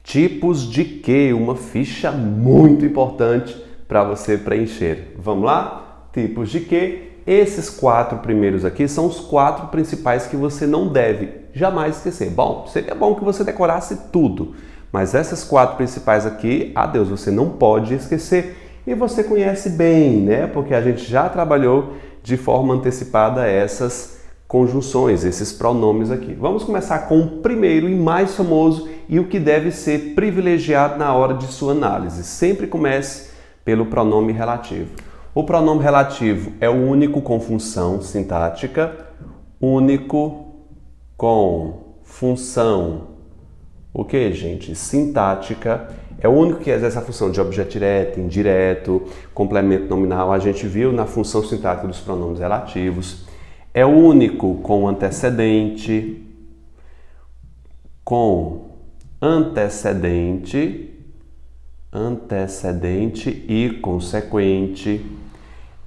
Tipos de que? Uma ficha muito importante para você preencher. Vamos lá? Tipos de que? Esses 4 primeiros aqui são os 4 principais que você não deve jamais esquecer. Bom, seria bom que você decorasse tudo, mas essas 4 principais aqui, adeus, você não pode esquecer. E você conhece bem, né? Porque a gente já trabalhou de forma antecipada essas conjunções, esses pronomes aqui. Vamos começar com o primeiro e mais famoso e o que deve ser privilegiado na hora de sua análise. Sempre comece pelo pronome relativo. O pronome relativo é o único com função sintática, único com função, o que, gente? Sintática. É o único que exerce a função de objeto direto, indireto, complemento nominal. A gente viu na função sintática dos pronomes relativos. É o único com antecedente, antecedente e consequente.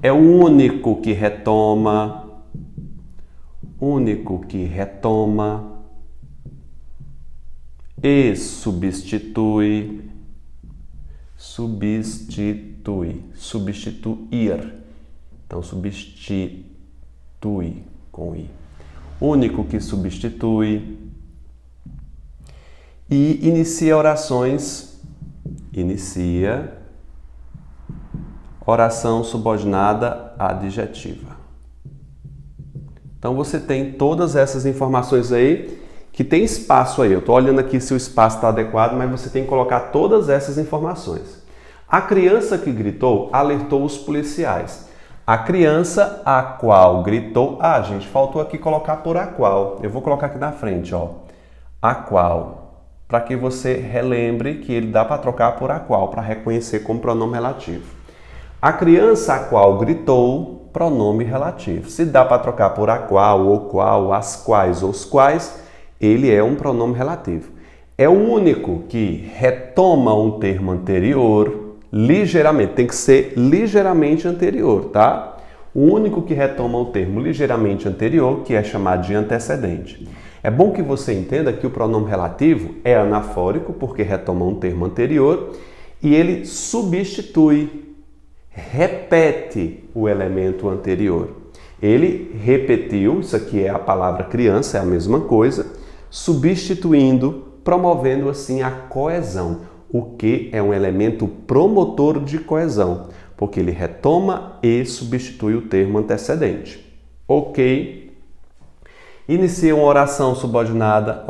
É o único que retoma, e substituir. Então, substitui com i. Único que substitui. E inicia orações. Oração subordinada adjetiva. Então, você tem todas essas informações aí, que tem espaço aí. Eu estou olhando aqui se o espaço está adequado, mas você tem que colocar todas essas informações. A criança que gritou alertou os policiais. A criança a qual gritou... Ah, gente, faltou aqui colocar por a qual. Eu vou colocar aqui na frente, ó. A qual. Para que você relembre que ele dá para trocar por a qual, para reconhecer como pronome relativo. A criança a qual gritou, pronome relativo. Se dá para trocar por a qual, as quais ou os quais, ele é um pronome relativo. É o único que retoma um termo anterior ligeiramente, tem que ser ligeiramente anterior, tá? O único que retoma o termo ligeiramente anterior, que é chamado de antecedente. É bom que você entenda que o pronome relativo é anafórico, porque retoma um termo anterior, e ele substitui, repete o elemento anterior. Ele repetiu, isso aqui é a palavra criança, é a mesma coisa, substituindo, promovendo assim a coesão. O que é um elemento promotor de coesão, porque ele retoma e substitui o termo antecedente. Ok? Inicia uma oração subordinada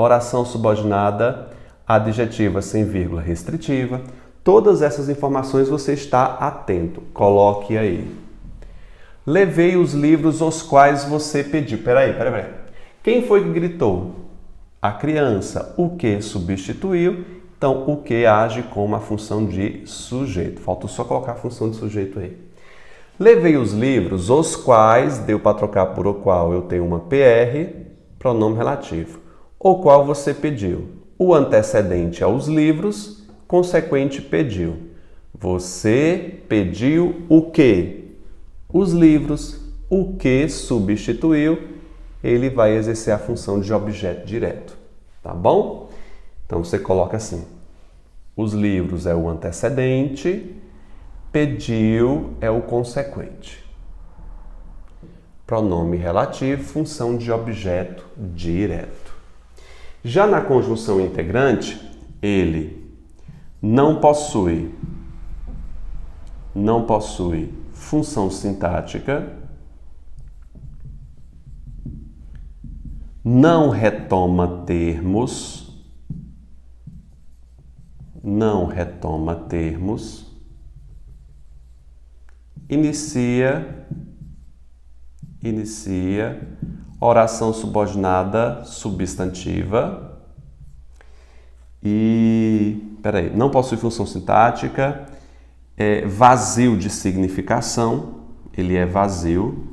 adjetiva sem vírgula restritiva. Todas essas informações você está atento. Coloque aí. Levei os livros os quais você pediu. Peraí. Quem foi que gritou? A criança. O que substituiu? Então, o que age como a função de sujeito. Falta só colocar a função de sujeito aí. Levei os livros, os quais, deu para trocar por o qual, eu tenho uma PR, pronome relativo. O qual você pediu. O antecedente é os livros, consequente pediu. Você pediu o quê? Os livros. O que substituiu, ele vai exercer a função de objeto direto. Tá bom? Então, você coloca assim, os livros é o antecedente, pediu é o consequente. Pronome relativo, função de objeto direto. Já na conjunção integrante, ele não possui função sintática, não retoma termos, inicia oração subordinada substantiva e, não possui função sintática, é vazio de significação, ele é vazio,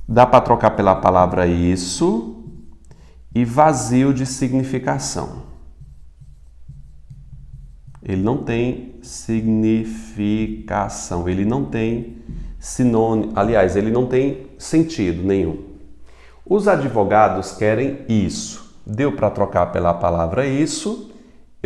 dá para trocar pela palavra isso e vazio de significação. Ele não tem significação, ele não tem sinônimo, aliás, ele não tem sentido nenhum. Os advogados querem isso. Deu para trocar pela palavra isso,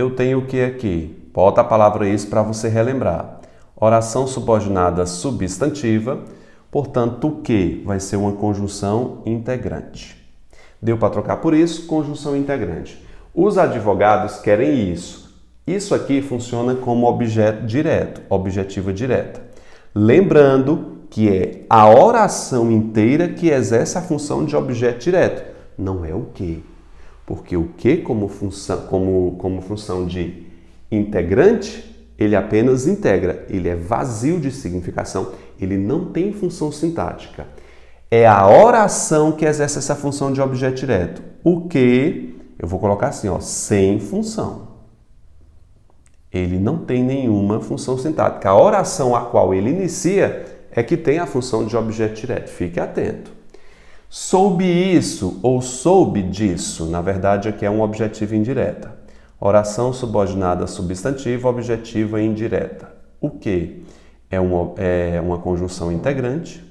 eu tenho o que aqui? Bota a palavra isso para você relembrar. Oração subordinada substantiva, portanto, o que vai ser uma conjunção integrante. Deu para trocar por isso? Conjunção integrante. Os advogados querem isso. Isso aqui funciona como objeto direto, objetiva direta. Lembrando que é a oração inteira que exerce a função de objeto direto, não é o que. Porque o que como função de integrante, ele apenas integra, ele é vazio de significação, ele não tem função sintática. É a oração que exerce essa função de objeto direto. O que, eu vou colocar assim, ó, sem função. Ele não tem nenhuma função sintática. A oração a qual ele inicia é que tem a função de objeto direto. Fique atento. Soube isso ou soube disso, na verdade aqui é uma objetiva indireta. Oração subordinada substantiva, objetiva indireta. O que? É uma conjunção integrante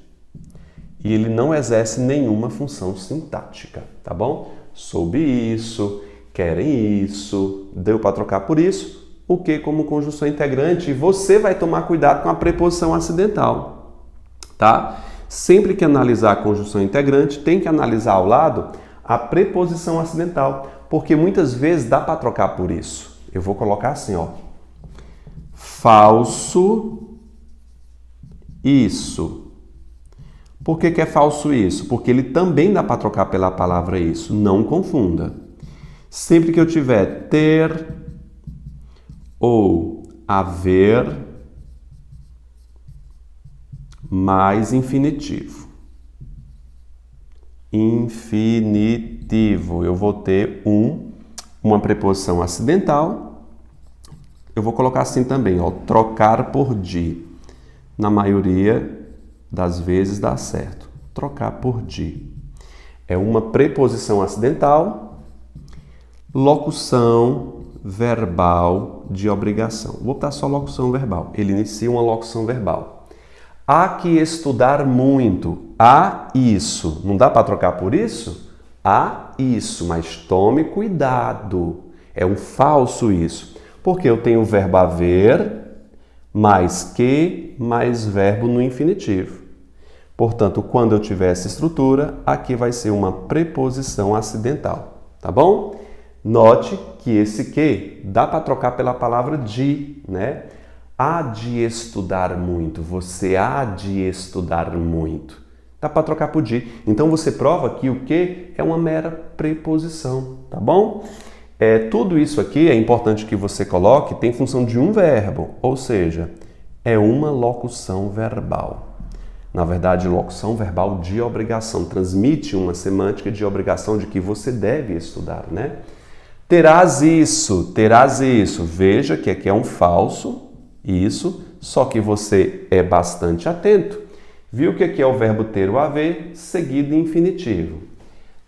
e ele não exerce nenhuma função sintática, tá bom? Soube isso, querem isso, deu para trocar por isso. O que como conjunção integrante? E você vai tomar cuidado com a preposição acidental, tá? Sempre que analisar a conjunção integrante, tem que analisar ao lado a preposição acidental, porque muitas vezes dá para trocar por isso. Eu vou colocar assim, ó. Falso isso. Por que é falso isso? Porque ele também dá para trocar pela palavra isso. Não confunda. Sempre que eu tiver ter ou haver mais infinitivo. Infinitivo. Eu vou ter uma preposição acidental. Eu vou colocar assim também, ó, trocar por de. Na maioria das vezes dá certo. Trocar por de. É uma preposição acidental, locução verbal de obrigação. Vou botar só locução verbal. Ele inicia uma locução verbal. Há que estudar muito. Há isso. Não dá para trocar por isso? Há isso, mas tome cuidado. É um falso isso. Porque eu tenho o verbo haver, mais que, mais verbo no infinitivo. Portanto, quando eu tiver essa estrutura, aqui vai ser uma preposição acidental. Tá bom? Note que esse que dá para trocar pela palavra de, né? Há de estudar muito, você há de estudar muito. Dá para trocar por de. Então você prova que o que é uma mera preposição, tá bom? Tudo isso aqui é importante que você coloque, tem função de um verbo, ou seja, é uma locução verbal. Na verdade, locução verbal de obrigação, transmite uma semântica de obrigação de que você deve estudar, né? Terás isso, terás isso. Veja que aqui é um falso. Isso, só que você é bastante atento. Viu que aqui é o verbo ter ou haver, seguido de infinitivo.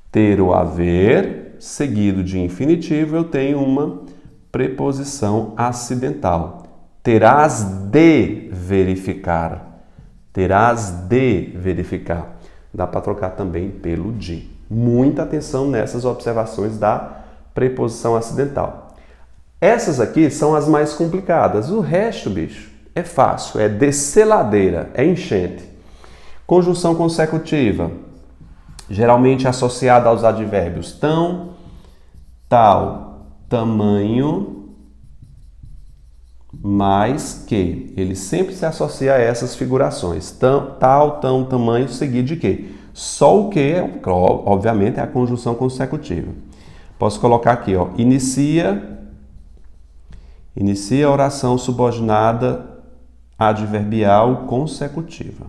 Ter ou haver, seguido de infinitivo, eu tenho uma preposição acidental. Terás de verificar. Terás de verificar. Dá para trocar também pelo de. Muita atenção nessas observações da preposição acidental. Essas aqui são as mais complicadas. O resto, bicho, é fácil. É descer ladeira, é enchente. Conjunção consecutiva. Geralmente associada aos advérbios tão, tal, tamanho, mais que. Ele sempre se associa a essas figurações. Tal, tão, tamanho, seguido de que. Só o que, obviamente, é a conjunção consecutiva. Posso colocar aqui, ó, inicia a oração subordinada adverbial consecutiva.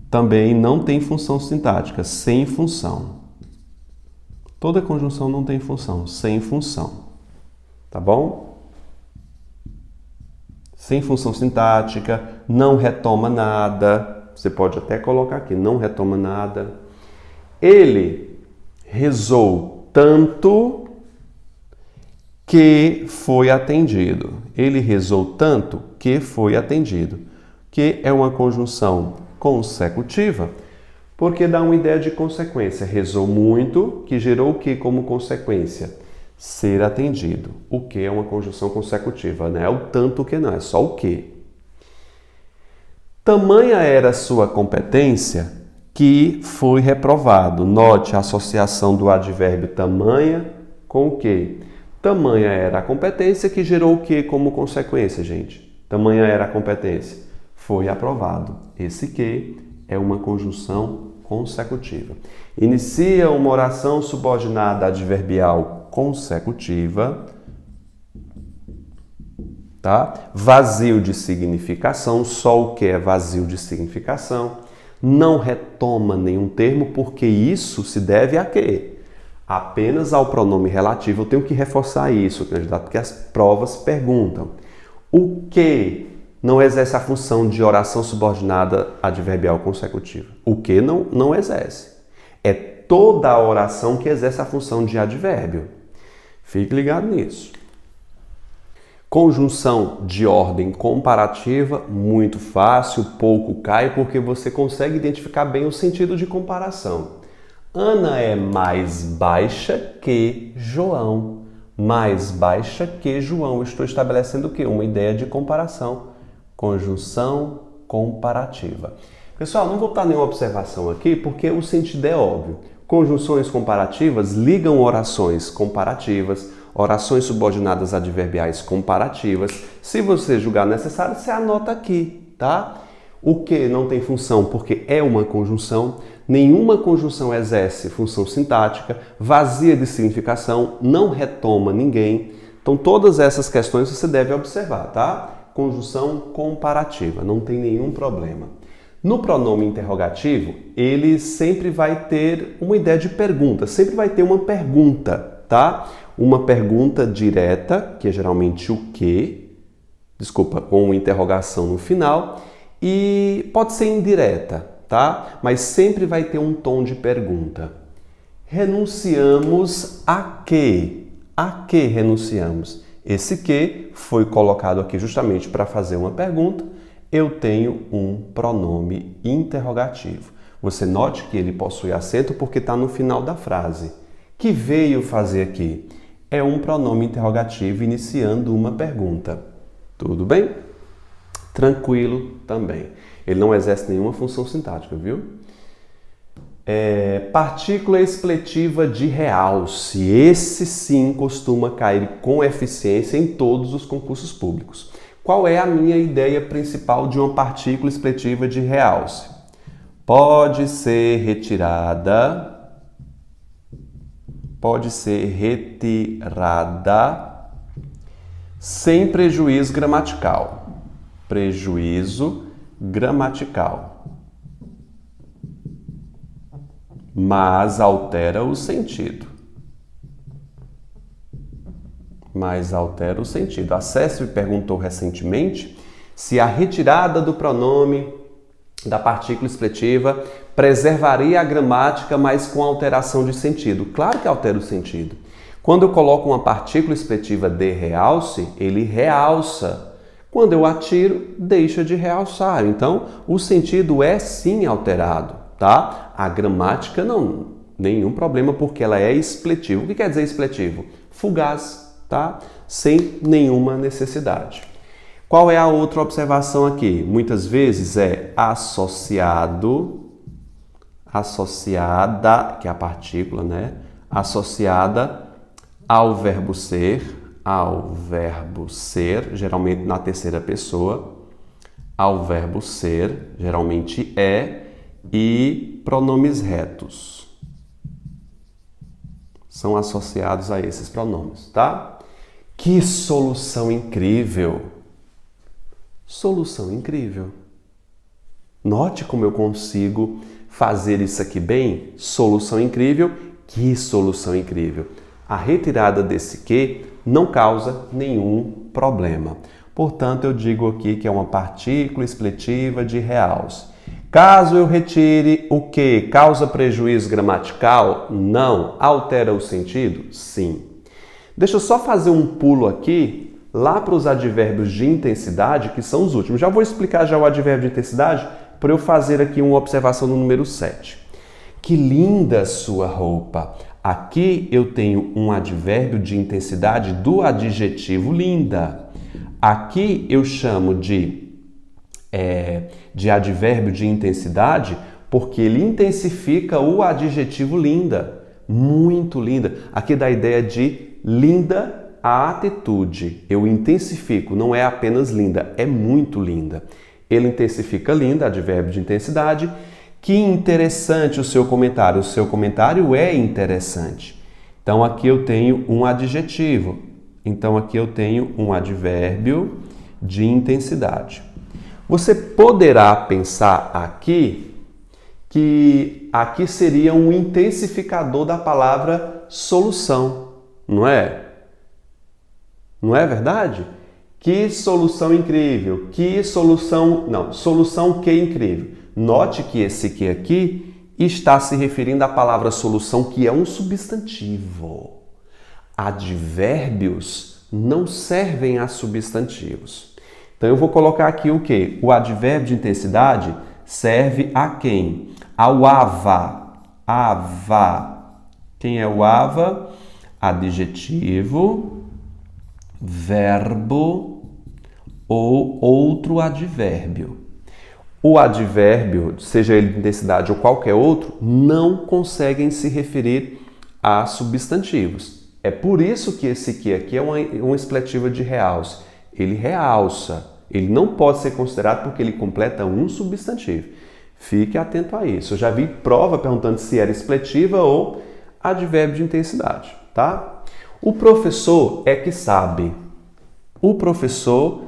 Também não tem função sintática, sem função. Toda conjunção não tem função, sem função. Tá bom? Sem função sintática, não retoma nada. Você pode até colocar aqui, não retoma nada. Ele rezou tanto que foi atendido. Ele rezou tanto que foi atendido. Que é uma conjunção consecutiva, porque dá uma ideia de consequência. Rezou muito, que gerou o que como consequência? Ser atendido. O que é uma conjunção consecutiva, não é o tanto que não, é só o que. Tamanha era sua competência que foi reprovado. Note a associação do advérbio tamanha com o que? Tamanha era a competência que gerou o que como consequência, gente? Tamanha era a competência. Foi aprovado. Esse que é uma conjunção consecutiva. Inicia uma oração subordinada adverbial consecutiva, tá? Vazio de significação, só o que é vazio de significação. Não retoma nenhum termo, porque isso se deve a quê? Apenas ao pronome relativo. Eu tenho que reforçar isso, candidato, porque as provas perguntam. O que não exerce a função de oração subordinada adverbial consecutiva? O que não exerce. É toda a oração que exerce a função de advérbio. Fique ligado nisso. Conjunção de ordem comparativa, muito fácil, pouco cai, porque você consegue identificar bem o sentido de comparação. Ana é mais baixa que João. Mais baixa que João. Estou estabelecendo o quê? Uma ideia de comparação. Conjunção comparativa. Pessoal, não vou botar nenhuma observação aqui, porque o sentido é óbvio. Conjunções comparativas ligam orações comparativas, orações subordinadas adverbiais comparativas. Se você julgar necessário, você anota aqui, tá? O que não tem função porque é uma conjunção. Nenhuma conjunção exerce função sintática, vazia de significação, não retoma ninguém. Então, todas essas questões você deve observar, tá? Conjunção comparativa, não tem nenhum problema. No pronome interrogativo, ele sempre vai ter uma ideia de pergunta, sempre vai ter uma pergunta, tá? Uma pergunta direta, que é geralmente o que, com uma interrogação no final, e pode ser indireta, tá? Mas sempre vai ter um tom de pergunta. Renunciamos a quê? A que renunciamos? Esse que foi colocado aqui justamente para fazer uma pergunta. Eu tenho um pronome interrogativo. Você note que ele possui acento porque está no final da frase. Que veio fazer aqui? É um pronome interrogativo iniciando uma pergunta. Tudo bem? Tranquilo também. Ele não exerce nenhuma função sintática, viu? Partícula expletiva de realce. Esse sim costuma cair com eficiência em todos os concursos públicos. Qual é a minha ideia principal de uma partícula expletiva de realce? Pode ser retirada, sem prejuízo gramatical. Prejuízo gramatical. Mas altera o sentido. A Cécio me perguntou recentemente se a retirada do pronome da partícula expletiva preservaria a gramática, mas com alteração de sentido. Claro que altera o sentido. Quando eu coloco uma partícula expletiva de realce, ele realça. Quando eu atiro, deixa de realçar. Então, o sentido é sim alterado, tá? A gramática não, nenhum problema, porque ela é expletiva. O que quer dizer expletivo? Fugaz. Tá? Sem nenhuma necessidade. Qual é a outra observação aqui? Muitas vezes é associada, que é a partícula, né? Associada ao verbo ser, geralmente na terceira pessoa, ao verbo ser, geralmente é, e pronomes retos são associados a esses pronomes, tá? Que solução incrível! Solução incrível. Note como eu consigo fazer isso aqui bem? Solução incrível. Que solução incrível! A retirada desse que não causa nenhum problema. Portanto, eu digo aqui que é uma partícula expletiva de realce. Caso eu retire o que? Causa prejuízo gramatical? Não. Altera o sentido? Sim. Deixa eu só fazer um pulo aqui, lá para os advérbios de intensidade, que são os últimos. Já vou explicar já o advérbio de intensidade, para eu fazer aqui uma observação no número 7. Que linda sua roupa! Aqui eu tenho um advérbio de intensidade do adjetivo linda. Aqui eu chamo de advérbio de intensidade porque ele intensifica o adjetivo linda. Muito linda. Aqui dá a ideia de linda a atitude. Eu intensifico, não é apenas linda, é muito linda. Ele intensifica linda, advérbio de intensidade. Que interessante o seu comentário. O seu comentário é interessante. Então aqui eu tenho um adjetivo. Então aqui eu tenho um advérbio de intensidade. Você poderá pensar aqui que aqui seria um intensificador da palavra solução, não é? Não é verdade? Que solução incrível! Que solução... Não, solução que incrível. Note que esse que aqui está se referindo à palavra solução, que é um substantivo. Advérbios não servem a substantivos. Então eu vou colocar aqui o quê? O advérbio de intensidade serve a quem? Ao ava. Ava. Quem é o ava? Adjetivo, verbo ou outro advérbio. O advérbio, seja ele de intensidade ou qualquer outro, não conseguem se referir a substantivos. É por isso que esse aqui é uma expletiva de realce. Ele realça. Ele não pode ser considerado porque ele completa um substantivo. Fique atento a isso. Eu já vi prova perguntando se era expletiva ou advérbio de intensidade, tá? O professor é que sabe. O professor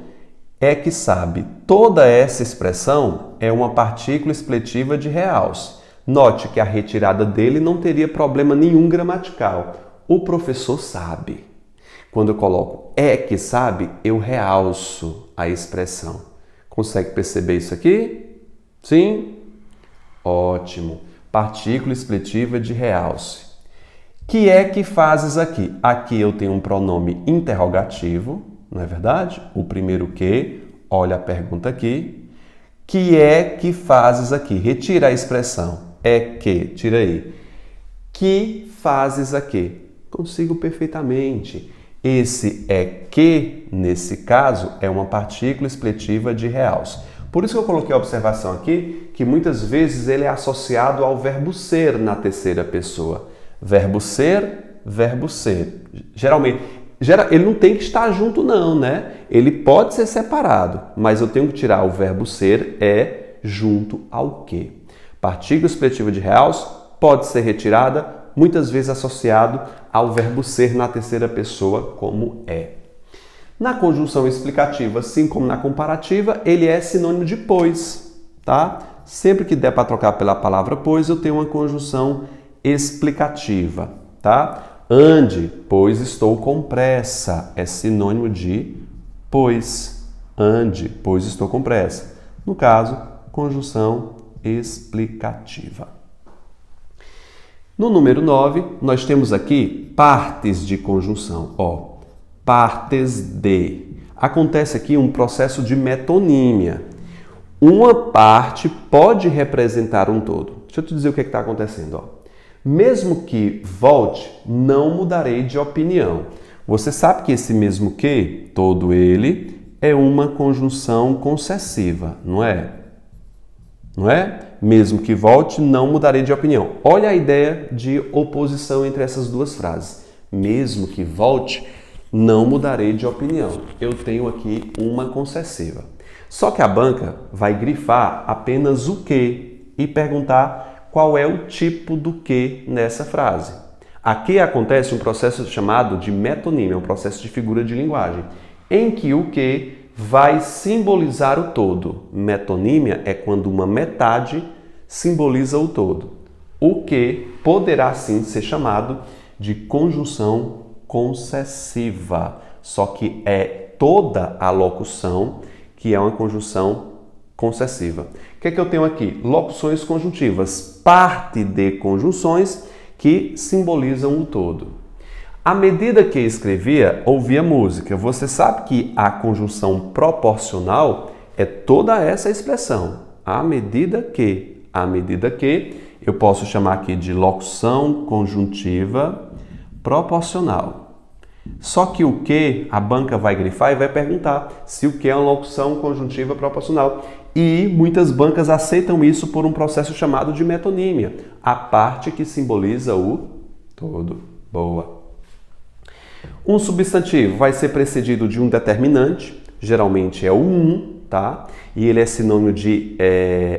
é que sabe. Toda essa expressão é uma partícula expletiva de realce. Note que a retirada dele não teria problema nenhum gramatical. O professor sabe. Quando eu coloco é que sabe, eu realço a expressão. Consegue perceber isso aqui? Sim? Ótimo. Partícula expletiva de realce. Que é que fazes aqui? Aqui eu tenho um pronome interrogativo, não é verdade? O primeiro que, olha a pergunta aqui. Que é que fazes aqui? Retira a expressão. É que, tira aí. Que fazes aqui? Consigo perfeitamente. Esse é que, nesse caso, é uma partícula expletiva de realce. Por isso que eu coloquei a observação aqui, que muitas vezes ele é associado ao verbo ser na terceira pessoa. Verbo ser, verbo ser. Geralmente, ele não tem que estar junto não, né? Ele pode ser separado, mas eu tenho que tirar o verbo ser junto ao que. Partícula expletiva de realce pode ser retirada, muitas vezes associado ao verbo ser na terceira pessoa, como é. Na conjunção explicativa, assim como na comparativa, ele é sinônimo de pois, tá? Sempre que der para trocar pela palavra pois, eu tenho uma conjunção explicativa, tá? Ande, pois estou com pressa, é sinônimo de pois. Ande, pois estou com pressa. No caso, conjunção explicativa. No número 9, nós temos aqui partes de conjunção. Ó, partes de. Acontece aqui um processo de metonímia. Uma parte pode representar um todo. Deixa eu te dizer o que está acontecendo. Ó. Mesmo que volte, não mudarei de opinião. Você sabe que esse mesmo que, todo ele, é uma conjunção concessiva, não é? Não é? Mesmo que volte, não mudarei de opinião. Olha a ideia de oposição entre essas duas frases. Mesmo que volte, não mudarei de opinião. Eu tenho aqui uma concessiva. Só que a banca vai grifar apenas o que e perguntar qual é o tipo do que nessa frase. Aqui acontece um processo chamado de metonímia, um processo de figura de linguagem, em que o que vai simbolizar o todo. Metonímia é quando uma metade simboliza o todo. O que poderá sim ser chamado de conjunção concessiva. Só que é toda a locução que é uma conjunção concessiva. O que é que eu tenho aqui? Locuções conjuntivas, parte de conjunções que simbolizam o todo. À medida que escrevia, ouvia música. Você sabe que a conjunção proporcional é toda essa expressão. À medida que eu posso chamar aqui de locução conjuntiva proporcional. Só que o que a banca vai grifar e vai perguntar se o que é uma locução conjuntiva proporcional. E muitas bancas aceitam isso por um processo chamado de metonímia, a parte que simboliza o todo. Boa. Um substantivo vai ser precedido de um determinante, geralmente é o um, tá? E ele é sinônimo de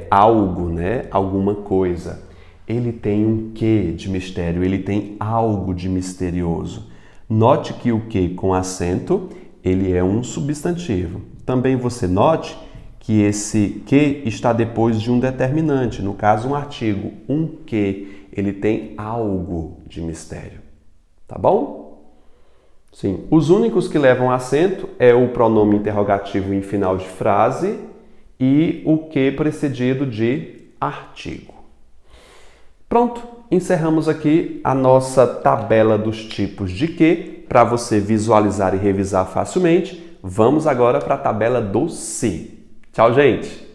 algo, né? Alguma coisa. Ele tem um quê de mistério, ele tem algo de misterioso. Note que o que com acento, ele é um substantivo. Também você note que esse que está depois de um determinante, no caso um artigo, um que, ele tem algo de mistério. Tá bom? Sim. Os únicos que levam acento é o pronome interrogativo em final de frase e o que precedido de artigo. Pronto. Encerramos aqui a nossa tabela dos tipos de que, para você visualizar e revisar facilmente. Vamos agora para a tabela do se. Tchau, gente!